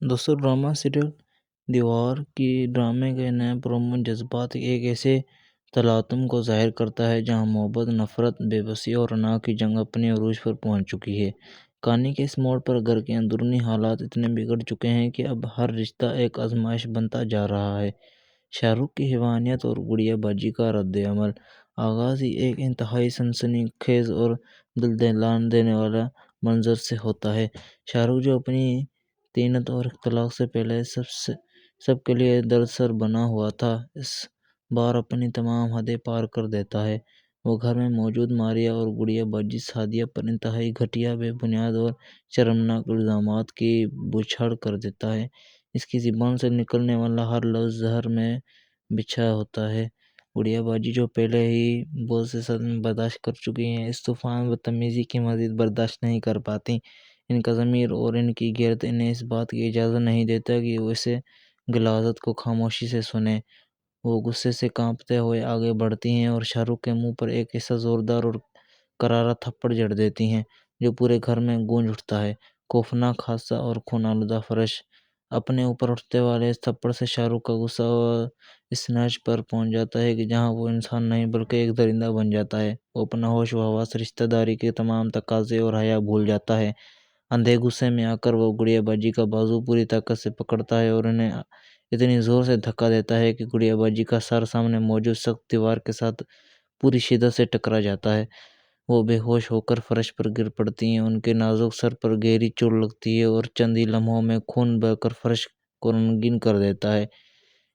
دوستو drama serial دیوار کی ڈرامے کے نئے پرومو جذبات ایک ایسے تلاطم کو ظاہر کرتا ہے جہاں محبت، نفرت، بے بسی اور انا کی جنگ اپنے عروج پر پہنچ چکی ہے۔ کہانی کے اس موڑ پر گھر کے اندرونی حالات اتنے بگڑ چکے ہیں کہ اب ہر رشتہ ایک آزمائش بنتا جا رہا ہے۔ شاہ رخ کی حیوانیت اور گڑیا باجی کا رد عمل۔ آغاز ہی ایک انتہائی سنسنی خیز اور دل دہلا دینے والا منظر سے ہوتا ہے۔ شاہ رخ جو اپنی طینت اور اختلاق سے پہلے سب کے لیے دردسر بنا ہوا تھا، اس بار اپنی تمام حدیں پار کر دیتا ہے۔ وہ گھر میں موجود ماریا اور گڑیا باجی سعدیہ پر انتہائی گھٹیا، بے بنیاد اور شرمناک الزامات کی بوچھاڑ کر دیتا ہے۔ اس کی زبان سے نکلنے والا ہر لفظ زہر میں بچھا ہوتا ہے۔ گڑیا باجی جو پہلے ہی بہت سے صدمے برداشت کر چکی ہیں، اس طوفان بدتمیزی کی مزید برداشت نہیں کر پاتی۔ ان کا ضمیر اور ان کی غیرت انہیں اس بات کی اجازت نہیں دیتا کہ وہ اس غلاظت کو خاموشی سے سنیں۔ وہ غصے سے کانپتے ہوئے آگے بڑھتی ہیں اور شاہ رخ کے منہ پر ایک ایسا زوردار اور کرارا تھپڑ جڑ دیتی ہیں جو پورے گھر میں گونج اٹھتا ہے۔ خوفناک حادثہ اور خون آلودہ فرش۔ اپنے اوپر اٹھنے والے اس تھپڑ سے شاہ رخ کا غصہ اس نچ پر پہنچ جاتا ہے کہ جہاں وہ انسان نہیں بلکہ ایک درندہ بن جاتا ہے۔ وہ اپنا ہوش و حواس، رشتہ داری کے تمام تقاضے اور حیا بھول جاتا ہے۔ اندھے غصے میں آ کر وہ گڑیا باجی کا بازو پوری طاقت سے پکڑتا ہے اور انہیں اتنی زور سے دھکا دیتا ہے کہ گڑیا باجی کا سر سامنے موجود سخت دیوار کے ساتھ پوری شدت سے ٹکرا جاتا ہے۔ وہ بے ہوش ہو کر فرش پر گر پڑتی ہیں، ان کے نازک سر پر گہری چوٹ لگتی ہے اور چند ہی لمحوں میں خون بہہ کر فرش کو رنگین کر دیتا ہے۔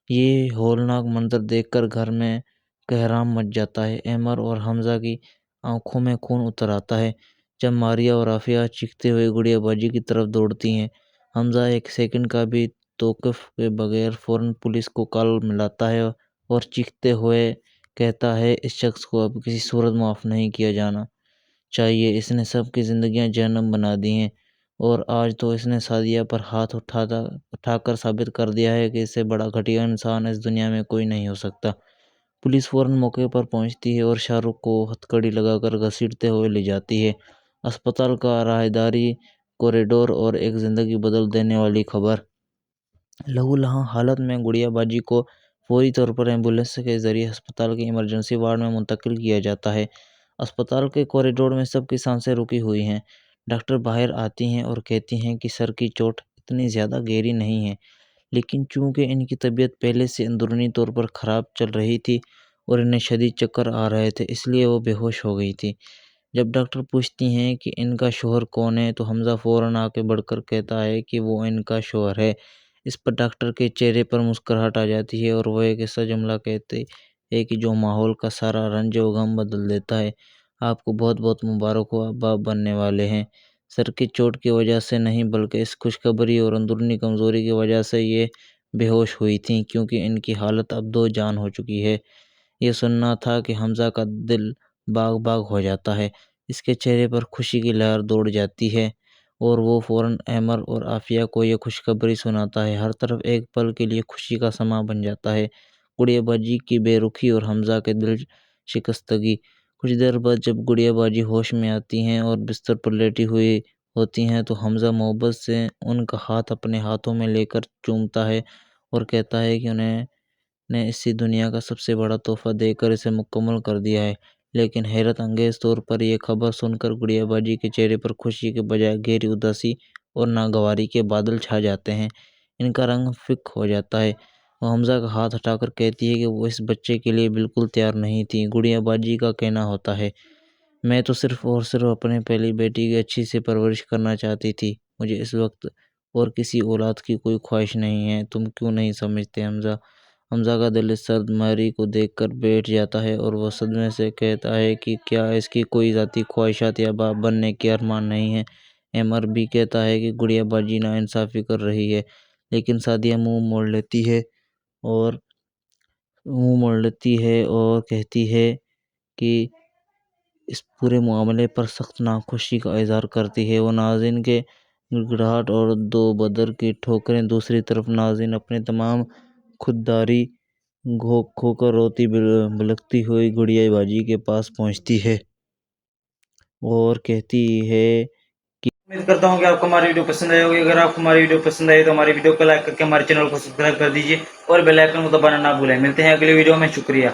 یہ ہولناک منظر دیکھ کر گھر میں کہرام مچ جاتا ہے۔ عمر اور حمزہ کی آنکھوں میں خون اتر آتا ہے جب ماریا اور عافیہ چیختے ہوئے گڑیا باجی کی طرف دوڑتی ہیں۔ حمزہ ایک سیکنڈ کا بھی توقف کے بغیر فوراً پولیس کو کال ملاتا ہے اور چیختے ہوئے کہتا ہے، اس شخص کو اب کسی صورت معاف نہیں کیا جانا چاہیے۔ اس نے سب کی زندگیاں جہنم بنا دی ہیں اور آج تو اس نے سعدیہ پر ہاتھ اٹھا کر ثابت کر دیا ہے کہ اس سے بڑا گھٹیا انسان اس دنیا میں کوئی نہیں ہو سکتا۔ پولیس فوراً موقع پر پہنچتی ہے اور شاہ رخ کو ہتھکڑی لگا کر گھسیٹتے ہوئے لے جاتی ہے۔ اسپتال کا راہداری کوریڈور اور ایک زندگی بدل دینے والی خبر۔ لہو لہاں حالت میں گڑیا باجی کو فوری طور پر ایمبولینس کے ذریعے ہسپتال کے ایمرجنسی وارڈ میں منتقل کیا جاتا ہے۔ اسپتال کے کوریڈور میں سب کی سانسیں رکی ہوئی ہیں۔ ڈاکٹر باہر آتی ہیں اور کہتی ہیں کہ سر کی چوٹ اتنی زیادہ گہری نہیں ہے، لیکن چونکہ ان کی طبیعت پہلے سے اندرونی طور پر خراب چل رہی تھی اور انہیں شدید چکر آ رہے تھے، اس لیے وہ بے ہوش ہو گئی تھی۔ جب ڈاکٹر پوچھتی ہیں کہ ان کا شوہر کون ہے تو حمزہ فوراً آگے بڑھ کر کہتا ہے کہ وہ ان کا شوہر ہے۔ اس پر ڈاکٹر کے چہرے پر مسکراہٹ آ جاتی ہے اور وہ ایک ایسا جملہ کہتے ہیں کہ جو ماحول کا سارا رنج و غم بدل دیتا ہے، آپ کو بہت بہت مبارک ہو، آپ باپ بننے والے ہیں۔ سر کی چوٹ کی وجہ سے نہیں بلکہ اس خوشخبری اور اندرونی کمزوری کی وجہ سے یہ بے ہوش ہوئی تھیں، کیونکہ ان کی حالت اب دو جان ہو چکی ہے۔ یہ سننا تھا کہ حمزہ کا دل باغ باغ ہو جاتا ہے، اس کے چہرے پر خوشی کی لہر دوڑ جاتی ہے اور وہ فوراً عمر اور عافیہ کو یہ خوشخبری سناتا ہے۔ ہر طرف ایک پل کے لیے خوشی کا سماں بن جاتا ہے۔ گڑیا باجی کی بے رخی اور حمزہ کے دل شکستگی۔ کچھ دیر بعد جب گڑیا باجی ہوش میں آتی ہیں اور بستر پر لیٹی ہوئی ہوتی ہیں تو حمزہ محبت سے ان کا ہاتھ اپنے ہاتھوں میں لے کر چومتا ہے اور کہتا ہے کہ انہیں نے اسی دنیا کا سب سے بڑا تحفہ دے کر اسے مکمل کر دیا ہے۔ لیکن حیرت انگیز طور پر یہ خبر سن کر گڑیا باجی کے چہرے پر خوشی کے بجائے گہری اداسی اور ناگواری کے بادل چھا جاتے ہیں۔ ان کا رنگ فیکا ہو جاتا ہے۔ وہ حمزہ کا ہاتھ ہٹا کر کہتی ہے کہ وہ اس بچے کے لیے بالکل تیار نہیں تھی۔ گڑیا باجی کا کہنا ہوتا ہے، میں تو صرف اور صرف اپنے پہلی بیٹی کی اچھی سے پرورش کرنا چاہتی تھی، مجھے اس وقت اور کسی اولاد کی کوئی خواہش نہیں ہے۔ تم کیوں نہیں سمجھتے حمزہ؟ حمزہ کا دل اس سرد ماری کو دیکھ کر بیٹھ جاتا ہے اور وہ صدمے سے کہتا ہے کہ کیا اس کی کوئی ذاتی خواہشات یا باپ بننے کے ارمان نہیں ہیں؟ عمر بھی کہتا ہے کہ گڑیا باجی ناانصافی کر رہی ہے، لیکن سعدیہ منہ موڑ لیتی ہے اور کہتی ہے کہ اس پورے معاملے پر سخت ناخوشی کا اظہار کرتی ہے۔ وہ ناظرین کے گڑگڑاہٹ اور دو بدر کی ٹھوکریں۔ دوسری طرف ناظرین اپنی تمام خودداری کھو کر روتی بلکتی ہوئی گڑیا باجی کے پاس پہنچتی ہے اور کہتی ہے کہ امید کرتا ہوں کہ آپ کو ہماری ویڈیو پسند آئی ہوگی. اگر آپ کو ہماری ویڈیو پسند آئی تو ہماری ویڈیو کو لائک کر کے ہمارے چینل کو سبسکرائب کر دیجیے اور بیل آئیکن کو دبانا نہ بھولیں. ملتے ہیں اگلی ویڈیو میں. شکریہ.